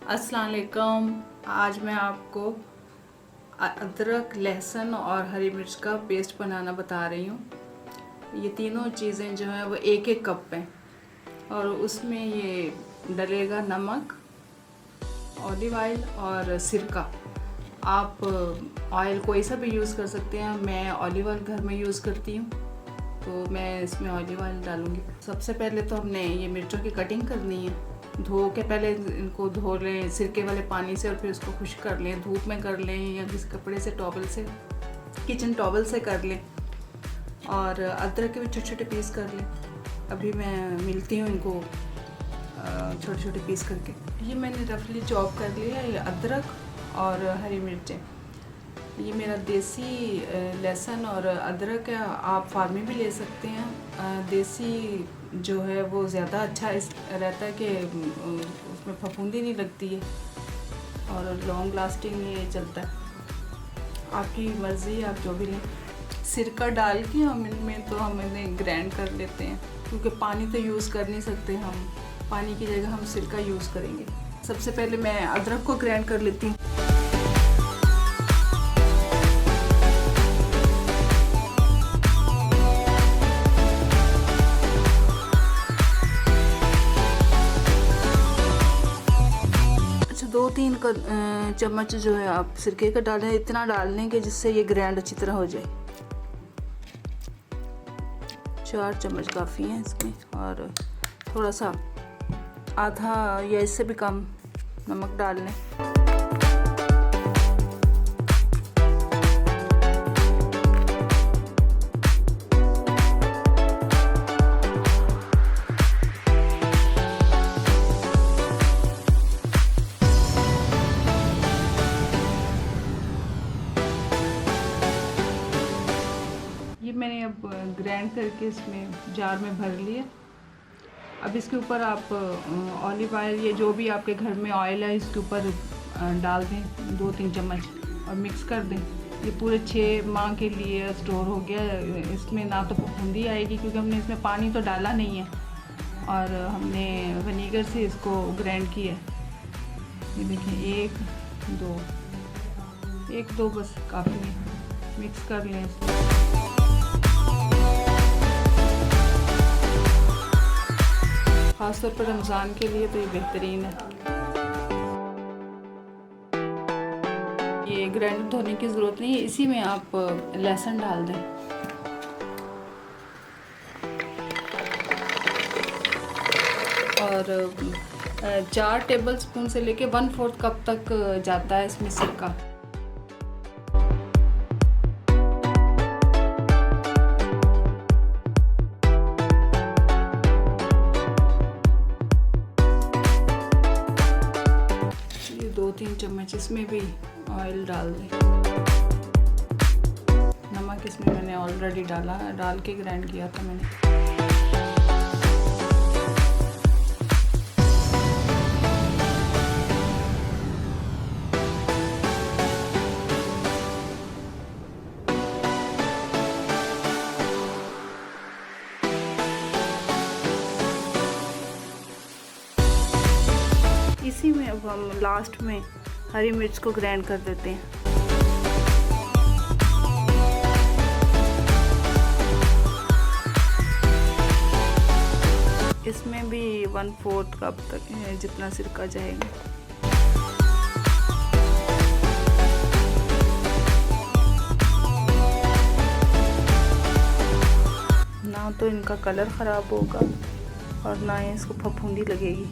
अस्सलाम वालेकुम। आज मैं आपको अदरक, लहसुन और हरी मिर्च का पेस्ट बनाना बता रही हूँ। ये तीनों चीज़ें जो हैं वो एक एक कप हैं और उसमें ये डलेगा नमक, ऑलिव ऑयल और सिरका। आप ऑयल कोई सा भी यूज़ कर सकते हैं। मैं ऑलिव ऑयल घर में यूज़ करती हूँ तो मैं इसमें ऑलिव ऑयल डालूँगी। सबसे पहले तो हमने ये मिर्चों की कटिंग करनी है। धो के पहले इनको धो लें सिरके वाले पानी से और फिर उसको खुश्क कर लें, धूप में कर लें या किसी कपड़े से, टॉवल से, किचन टॉवल से कर लें। और अदरक के भी छोटे छोटे पीस कर लें। अभी मैं मिलती हूँ इनको छोटे छोटे पीस करके। ये मैंने रफली चॉप कर लिया। ये अदरक और हरी मिर्चें, ये मेरा देसी लहसुन और अदरक है। आप फार्मी भी ले सकते हैं। देसी जो है वो ज़्यादा अच्छा रहता है कि उसमें फफूंदी नहीं लगती है और लॉन्ग लास्टिंग ये चलता है। आपकी मर्ज़ी, आप जो भी लें। सिरका डाल के हम इनमें तो हम इन्हें ग्राइंड कर लेते हैं क्योंकि पानी तो यूज़ कर नहीं सकते हम। पानी की जगह हम सिरका यूज़ करेंगे। सबसे पहले मैं अदरक को ग्राइंड कर लेती हूँ। दो तीन चम्मच जो है आप सिरके का डालें। इतना डाल लें कि जिससे ये ग्राइंड अच्छी तरह हो जाए। 4 चम्मच काफ़ी हैं इसमें। और थोड़ा सा आधा या इससे भी कम नमक डाल लें। ये मैंने अब ग्राइंड करके इसमें जार में भर लिया। अब इसके ऊपर आप ऑलिव ऑयल, ये जो भी आपके घर में ऑयल है इसके ऊपर डाल दें 2-3 चम्मच और मिक्स कर दें। ये पूरे 6 माह के लिए स्टोर हो गया। इसमें ना तो फफूंदी आएगी क्योंकि हमने इसमें पानी तो डाला नहीं है और हमने विनेगर से इसको ग्राइंड किया है। ये देखिए 1-2 बस काफ़ी है। मिक्स कर लें इसको। ख़ासतौर पर रमज़ान के लिए तो ये बेहतरीन है। ये ग्राइंडर धोने की ज़रूरत नहीं है। इसी में आप लहसुन डाल दें। और 4 टेबल स्पून से लेके 1/4 कप तक जाता है इसमें सिरका। ये 2-3 चम्मच इसमें भी ऑयल डाल दें। नमक इसमें मैंने ऑलरेडी डाल के ग्राइंड किया था मैंने। इसी में अब हम लास्ट में हरी मिर्च को ग्राइंड कर देते हैं। इसमें भी 1/4 कप तक है जितना सिरका जाएगा। ना तो इनका कलर ख़राब होगा और ना ही इसको फफूंदी लगेगी।